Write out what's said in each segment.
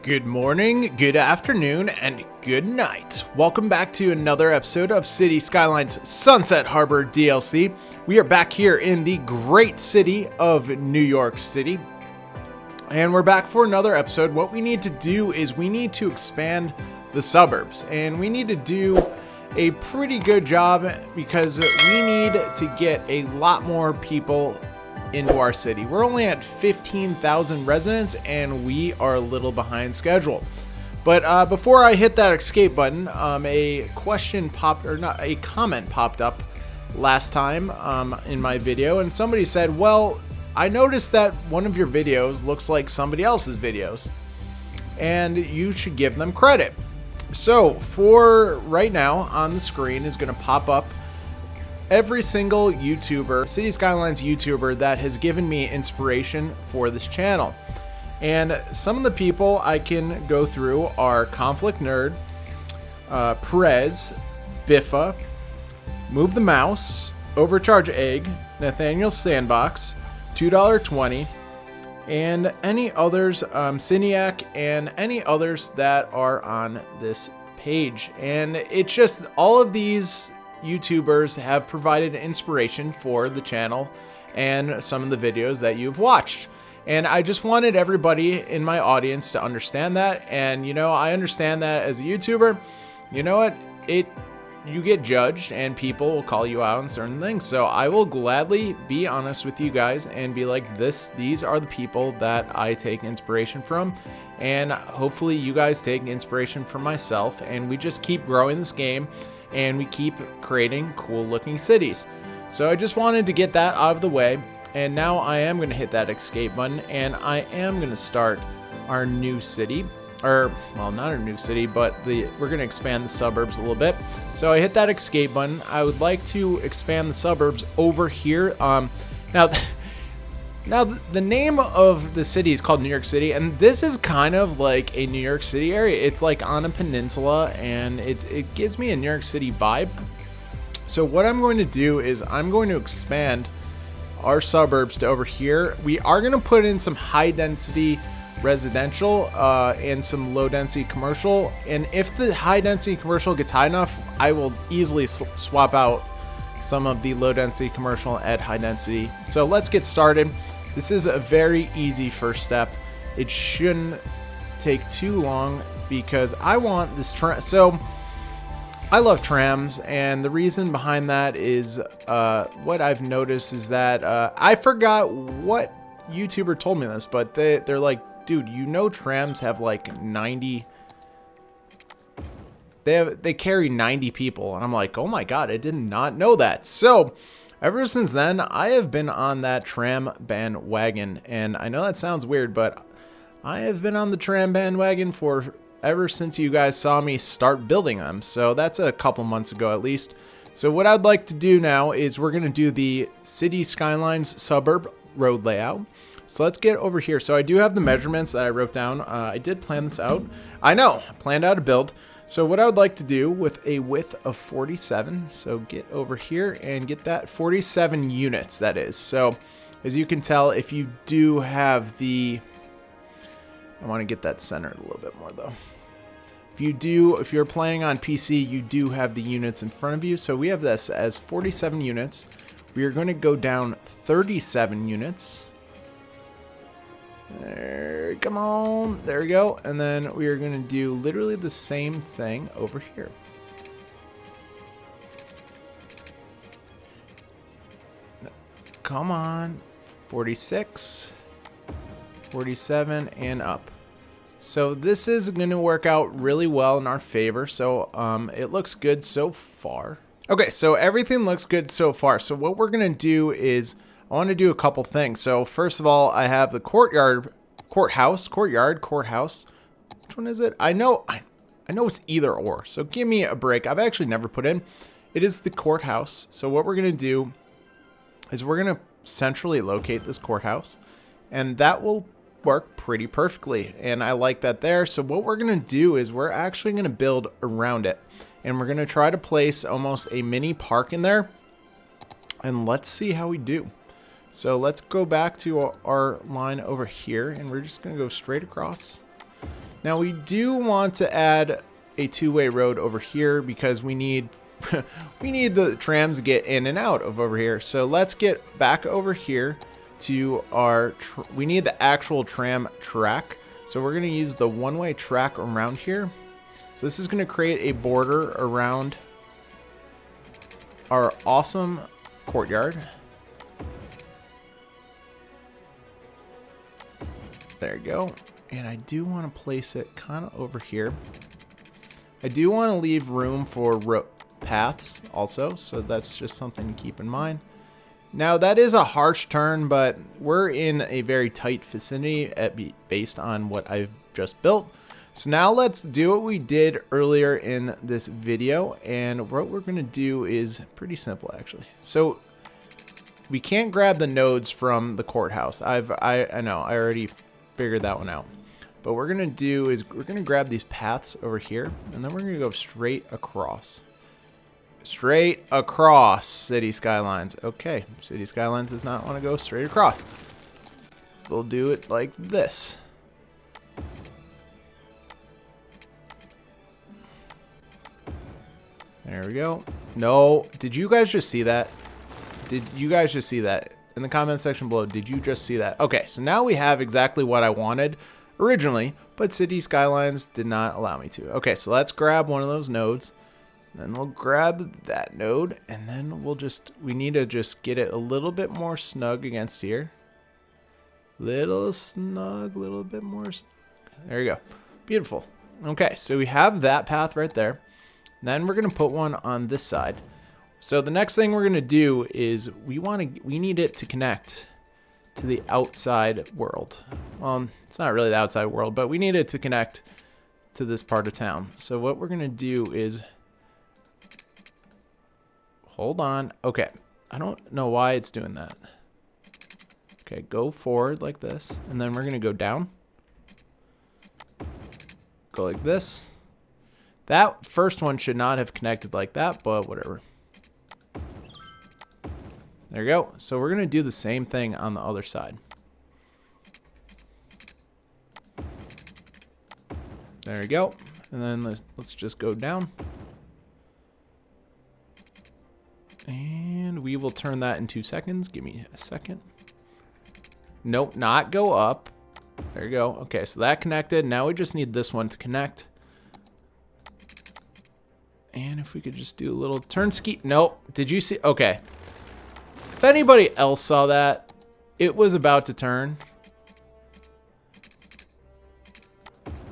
Good morning, good afternoon, and good night. Welcome back to another episode of Skylines Sunset Harbor DLC. We are back here in the great city of New York City. And we're back for another episode. What we need to do is we need to expand the suburbs. And we need to do a pretty good job because we need to get a lot more people into our city. We're only at 15,000 residents and we are a little behind schedule. But before I hit that escape button, a comment popped up last time in my video, and somebody said, well, I noticed that one of your videos looks like somebody else's videos and you should give them credit. So for right now on the screen is going to pop up every single YouTuber, City Skylines YouTuber that has given me inspiration for this channel. And some of the people I can go through are Conflict Nerd, Perez, Biffa, Move the Mouse, Overcharge Egg, Nathaniel Sandbox, $2.20, and any others, Cyniac, and any others that are on this page. And it's just all of these YouTubers have provided inspiration for the channel and some of the videos that you've watched. And I just wanted everybody in my audience to understand that. And you know, I understand that as a YouTuber, you know what, you get judged and people will call you out on certain things. So I will gladly be honest with you guys and be like, these are the people that I take inspiration from. And hopefully you guys take inspiration from myself, and we just keep growing this game and we keep creating cool looking cities. So I just wanted to get that out of the way, and now I am going to hit that escape button and I am going to start our new city, or well, not our new city, but we're going to expand the suburbs a little bit. So I hit that escape button. I would like to expand the suburbs over here. Now the name of the city is called New York City, and this is kind of like a New York City area. It's like on a peninsula, and it gives me a New York City vibe. So what I'm going to do is I'm going to expand our suburbs to over here. We are going to put in some high density residential and some low density commercial, and if the high density commercial gets high enough, I will easily swap out some of the low density commercial at high density. So let's get started. This is a very easy first step. It shouldn't take too long because I want this tram. So I love trams, and the reason behind that is what I've noticed is that I forgot what YouTuber told me this, but they're like, dude, you know trams have like 90. They carry 90 people, and I'm like, oh my god, I did not know that. So ever since then, I have been on that tram bandwagon, and I know that sounds weird, but I have been on the tram bandwagon for ever since you guys saw me start building them. So that's a couple months ago at least. So what I'd like to do now is we're going to do the City Skylines Suburb road layout. So let's get over here. So I do have the measurements that I wrote down. I did plan this out. I know, I planned out a build. So what I would like to do with a width of 47, so get over here and get that 47 units, that is. So as you can tell, if you do have I want to get that centered a little bit more though. If you're playing on PC, you do have the units in front of you. So we have this as 47 units. We are going to go down 37 units. There, come on, there we go. And then we are going to do literally the same thing over here. Come on, 46, 47, and up. So this is going to work out really well in our favor. So it looks good so far. Okay, so everything looks good so far. So what we're going to do is I want to do a couple things. So first of all, I have the courtyard. Which one is it? I know it's either or. So give me a break. I've actually never put in. It is the courthouse. So what we're going to do is we're going to centrally locate this courthouse, and that will work pretty perfectly. And I like that there. So what we're going to do is we're actually going to build around it, and we're going to try to place almost a mini park in there, and let's see how we do. So let's go back to our line over here, and we're just going to go straight across. Now we do want to add a two-way road over here because we need we need the trams to get in and out of over here. So let's get back over here to our we need the actual tram track. So we're going to use the one-way track around here. So this is going to create a border around our awesome courtyard. There you go. And I do want to place it kind of over here. I do want to leave room for paths also, so that's just something to keep in mind. Now that is a harsh turn, but we're in a very tight vicinity based on what I've just built. So now let's do what we did earlier in this video, and what we're going to do is pretty simple actually. So we can't grab the nodes from the courthouse. I know I already figured that one out. But what we're going to do is we're going to grab these paths over here, and then we're going to go straight across. Straight across City Skylines. Okay, City Skylines does not want to go straight across. We'll do it like this. There we go. No, did you guys just see that? Did you guys just see that? In the comment section below, did you just see that? Okay, so now we have exactly what I wanted originally, but City Skylines did not allow me to. Okay, so let's grab one of those nodes. Then we'll grab that node, and then we need to just get it a little bit more snug against here. Little snug, little bit more snug. There you go. Beautiful. Okay, so we have that path right there. Then we're gonna put one on this side. So the next thing we're gonna do is we need it to connect to the outside world. It's not really the outside world, but we need it to connect to this part of town. So what we're gonna do is, hold on. Okay, I don't know why it's doing that. Okay, go forward like this, and then we're gonna go down. Go like this. That first one should not have connected like that, but whatever. There you go. So we're gonna do the same thing on the other side. There you go. And then let's just go down. And we will turn that in 2 seconds. Give me a second. Nope, not go up. There you go. Okay, so that connected. Now we just need this one to connect. And if we could just do a little turn ski. Nope. Did you see? Okay. If anybody else saw that, it was about to turn.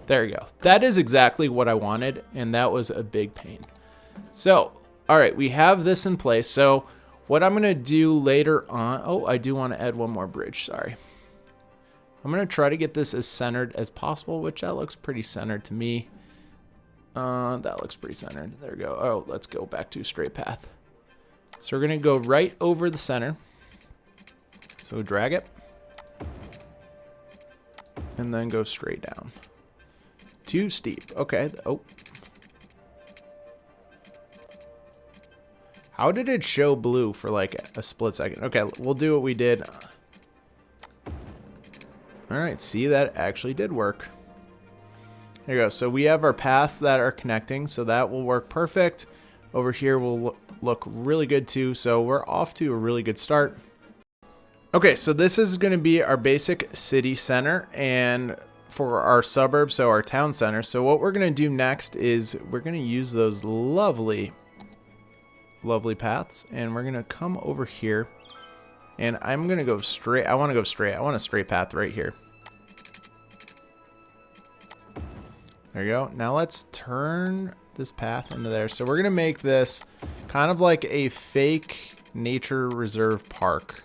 There you go. That is exactly what I wanted, and that was a big pain. So, all right, we have this in place. So what I'm going to do later on, oh, I do want to add one more bridge, sorry. I'm going to try to get this as centered as possible, which that looks pretty centered to me. That looks pretty centered. There we go. Oh, let's go back to straight path. So we're going to go right over the center. So drag it. And then go straight down. Too steep. Okay. Oh. How did it show blue for like a split second? Okay, we'll do what we did. All right, see, that actually did work. There you go. So we have our paths that are connecting, so that will work perfect. Over here will look really good too, so we're off to a really good start. Okay, so this is going to be our basic city center and for our suburb, so our town center. So what we're going to do next is we're going to use those lovely paths, and we're going to come over here, and I'm going to go straight. I want to go straight. I want a straight path right here. There you go. Now let's turn this path into there. So we're going to make this kind of like a fake nature reserve park.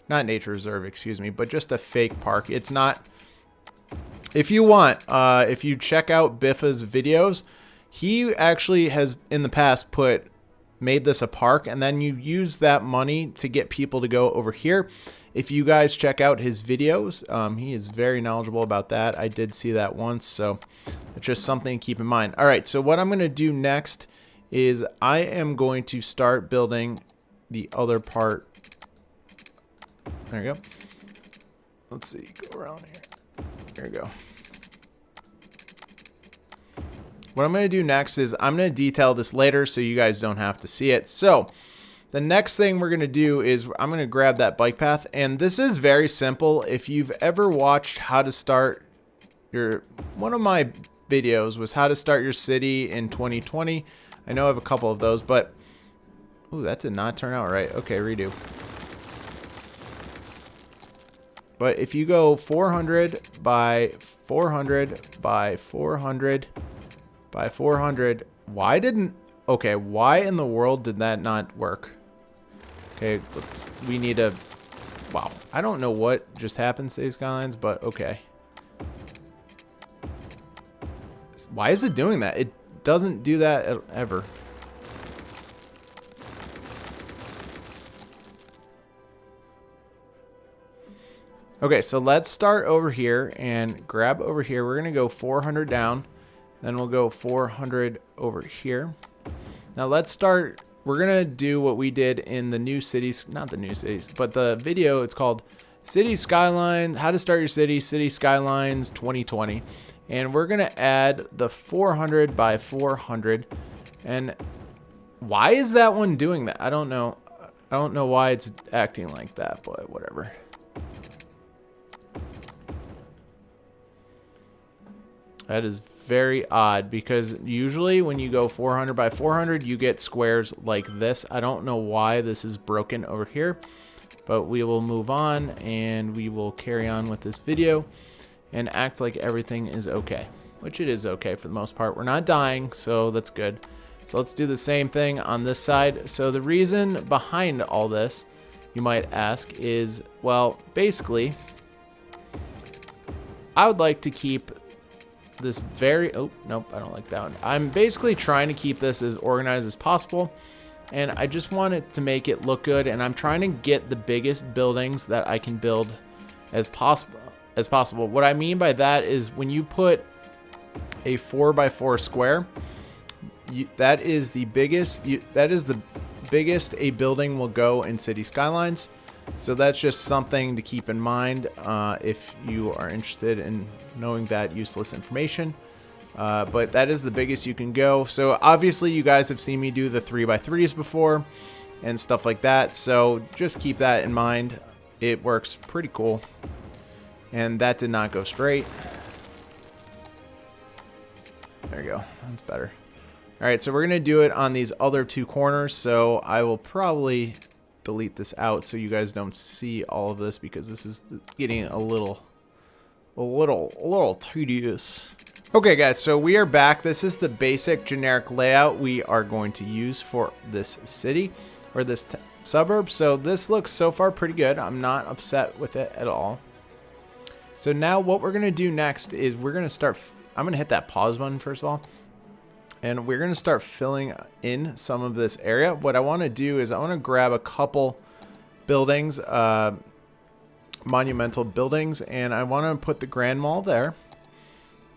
Not nature reserve, excuse me, but just a fake park. It's not... If you want, if you check out Biffa's videos, he actually has in the past made this a park, and then you use that money to get people to go over here. If you guys check out his videos, he is very knowledgeable about that. I did see that once, so it's just something to keep in mind. All right, so what I'm going to do next is I am going to start building the other part. There you go. Let's see, go around here. There you go. what I'm going to do next is I'm going to detail this later so you guys don't have to see it. So the next thing we're going to do is I'm going to grab that bike path. And this is very simple. If you've ever watched how to start one of my videos was how to start your city in 2020. I know I have a couple of those, but ooh, that did not turn out right. Okay, redo. But if you go 400 by 400 by 400 by 400, why in the world did that not work? Okay, we need a, wow. I don't know what just happened, City Skylines, but okay. Why is it doing that? It doesn't do that ever. Okay, so let's start over here and grab over here. We're going to go 400 down. Then we'll go 400 over here. Now let's start. We're going to do what we did in the new cities. Not the new cities, but the video. It's called City Skylines. How to Start Your City. City Skylines 2020. And we're going to add the 400 by 400. And why is that one doing that? I don't know. I don't know why it's acting like that, but whatever. That is very odd because usually when you go 400 by 400, you get squares like this. I don't know why this is broken over here, but we will move on and we will carry on with this video and act like everything is okay, which it is okay for the most part. We're not dying, so that's good. So let's do the same thing on this side. So the reason behind all this, you might ask, is, well, basically, I would like to keep this very, oh, nope, I don't like that one. I'm basically trying to keep this as organized as possible, and I just want it to make it look good, and I'm trying to get the biggest buildings that I can build as possible. What I mean by that is when you put a 4x4 square, that is the biggest a building will go in City Skylines. So that's just something to keep in mind if you are interested in knowing that useless information. But that is the biggest you can go. So obviously you guys have seen me do the 3x3s before and stuff like that. So just keep that in mind. It works pretty cool. And that did not go straight. There you go. That's better. All right, so we're going to do it on these other two corners. So I will probably delete this out so you guys don't see all of this because this is getting a little tedious. Okay, guys, so we are back. This is the basic generic layout we are going to use for this city or this suburb. So this looks so far pretty good. I'm not upset with it at all. So now what we're going to do next is we're going to start, I'm going to hit that pause button first of all, and we're going to start filling in some of this area. What I want to do is I want to grab a couple buildings, monumental buildings, and I want to put the Grand Mall there,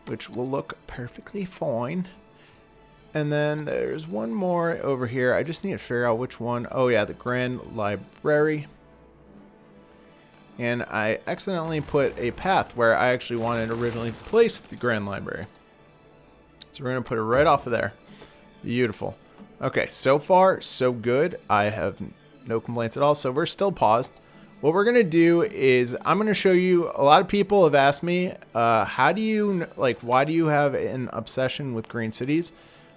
which will look perfectly fine. And then there's one more over here. I just need to figure out which one. Oh yeah, the Grand Library. And I accidentally put a path where I actually wanted to originally place the Grand Library. So we're going to put it right off of there. Beautiful. Okay, so far, so good. I have no complaints at all. So we're still paused. What we're going to do is I'm going to show you, a lot of people have asked me, how do you, why do you have an obsession with green cities?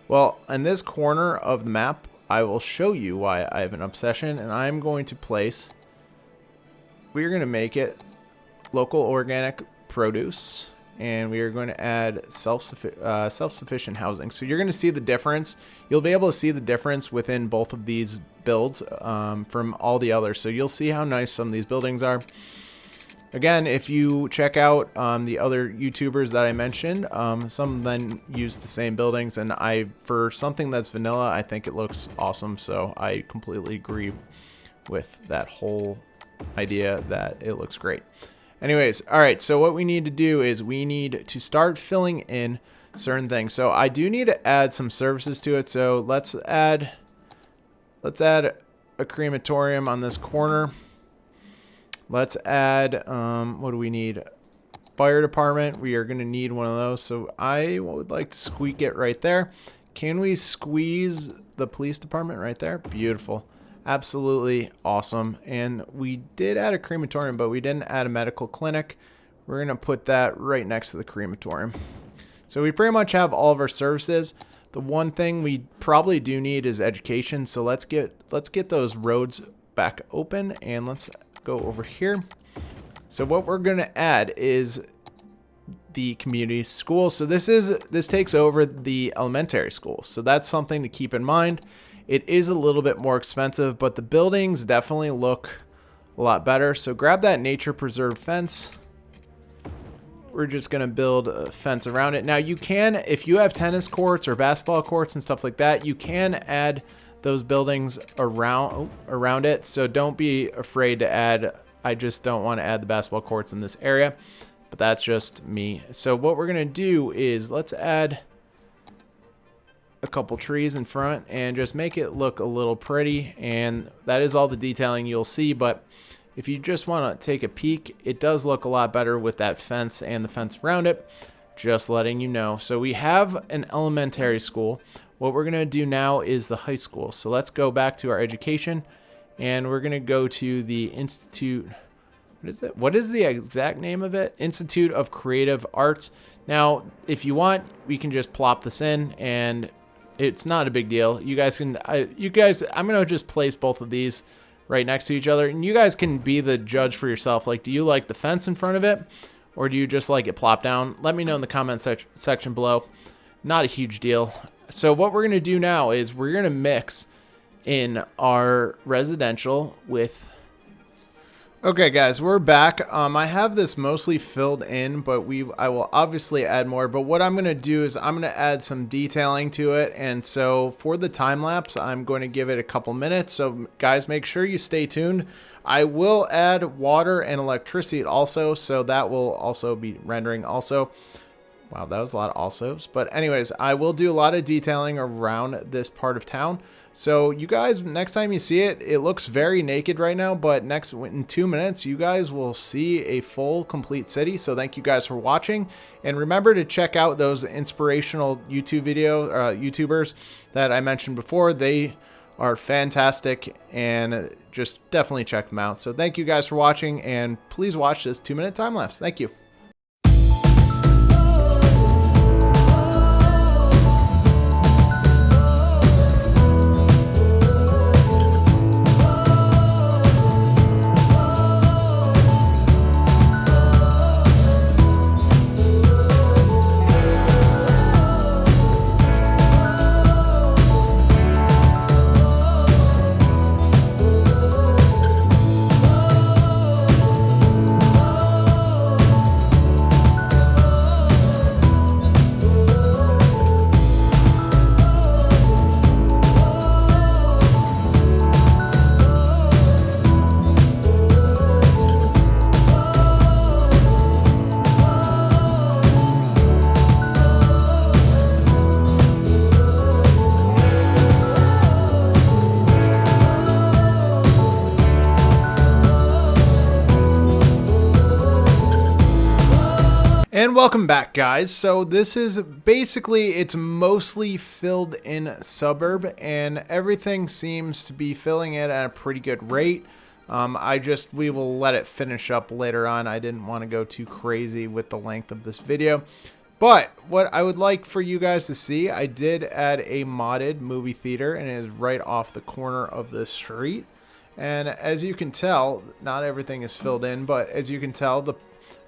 Well, in this corner of the map, I will show you why I have an obsession, and I'm going to place, we're going to make it local organic produce, and we are going to add self-sufficient housing. So you're going to see the difference. You'll be able to see the difference within both of these builds from all the others. So you'll see how nice some of these buildings are. Again, if you check out the other YouTubers that I mentioned, some of them use the same buildings, and for something that's vanilla, I think it looks awesome. So I completely agree with that whole idea that it looks great. Anyways, all right, so what we need to do is we need to start filling in certain things. So I do need to add some services to it. So let's add a crematorium on this corner. Let's add, what do we need? fire department. We are going to need one of those. So I would like to squeak it right there. Can we squeeze the police department right there? Beautiful. Absolutely awesome. And we did add a crematorium, but we didn't add a medical clinic. We're going to put that right next to the crematorium. So we pretty much have all of our services. The one thing we probably do need is education. So let's get those roads back open, and let's go over here. So what we're going to add is the community school. So this takes over the elementary school. So that's something to keep in mind. It is a little bit more expensive, but the buildings definitely look a lot better. So grab that nature preserve fence. We're just going to build a fence around it. Now you can, if you have tennis courts or basketball courts and stuff like that, you can add those buildings around it. So don't be afraid to add. I just don't want to add the basketball courts in this area, but that's just me. So what we're going to do is let's add a couple trees in front and just make it look a little pretty. And that is all the detailing you'll see, but if you just want to take a peek, it does look a lot better with that fence and the fence around it. Just letting you know. So we have an elementary school. What we're going to do now is the high school. So let's go back to our education, and we're going to go to the Institute. What is it? What is the exact name of it? Institute of Creative Arts. Now, if you want, we can just plop this in, and it's not a big deal. You guys can, I'm going to just place both of these right next to each other, and you guys can be the judge for yourself. Like, do you like the fence in front of it, or do you just like it plop down? Let me know in the comment section below. Not a huge deal. So what we're going to do now is we're going to mix in our residential with... Okay guys, we're back. I have this mostly filled in, but I will obviously add more. But what I'm going to do is I'm going to add some detailing to it. And so for the time lapse, I'm going to give it a couple minutes. So guys, make sure you stay tuned. I will add water and electricity also, so that will also be rendering also. Wow, that was a lot of alsos. But anyways, I will do a lot of detailing around this part of town. So you guys, next time you see it, it looks very naked right now, but in 2 minutes, you guys will see a full, complete city. So thank you guys for watching. And remember to check out those inspirational YouTubers that I mentioned before. They are fantastic, and just definitely check them out. So thank you guys for watching, and please watch this 2-minute time lapse. Thank you. And welcome back, guys. So this is basically, it's mostly filled in Suburb, and everything seems to be filling it at a pretty good rate. We will let it finish up later on. I didn't want to go too crazy with the length of this video. But what I would like for you guys to see, I did add a modded movie theater, and it is right off the corner of the street. And as you can tell, not everything is filled in, but as you can tell,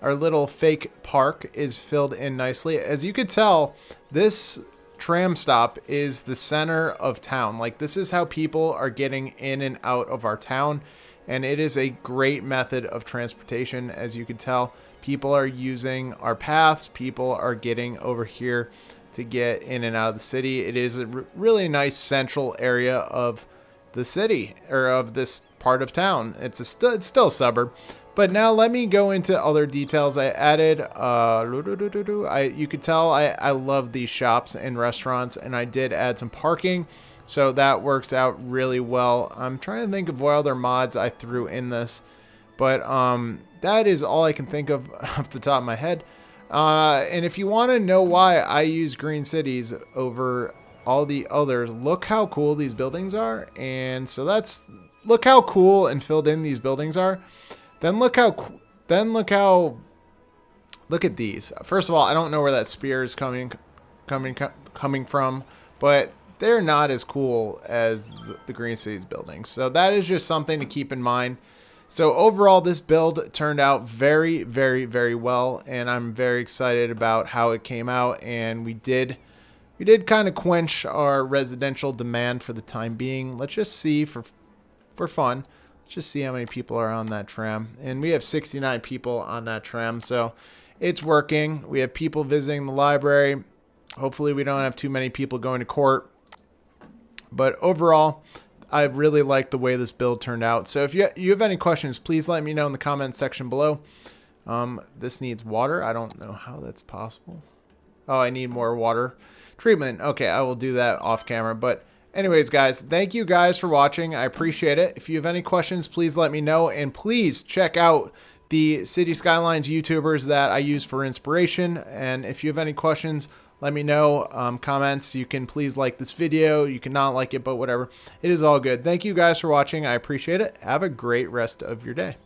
our little fake park is filled in nicely. As you can tell, this tram stop is the center of town. Like, this is how people are getting in and out of our town, and it is a great method of transportation. As you can tell, people are using our paths. People are getting over here to get in and out of the city. It is a really nice central area of the city, or of this part of town. It's still a suburb. But now let me go into other details. I added, you could tell I love these shops and restaurants, and I did add some parking. So that works out really well. I'm trying to think of what other mods I threw in this. But that is all I can think of off the top of my head. And if you want to know why I use green cities over all the others, look how cool these buildings are. And so look how cool and filled in these buildings are. Look at these. First of all, I don't know where that spear is coming from, but they're not as cool as the green cities buildings. So that is just something to keep in mind. So overall, this build turned out very, very, very well, and I'm very excited about how it came out. And we did kind of quench our residential demand for the time being. Let's just see for fun. Let's just see how many people are on that tram, and we have 69 people on that tram, so it's working. We have people visiting the library. Hopefully, we don't have too many people going to court. But overall, I really like the way this build turned out. So if you have any questions, please let me know in the comments section below. This needs water. I don't know how that's possible. Oh, I need more water treatment. Okay, I will do that off camera. But anyways, guys, thank you guys for watching. I appreciate it. If you have any questions, please let me know. And please check out the City Skylines YouTubers that I use for inspiration. And if you have any questions, let me know. Comments, you can please like this video. You can not like it, but whatever. It is all good. Thank you guys for watching. I appreciate it. Have a great rest of your day.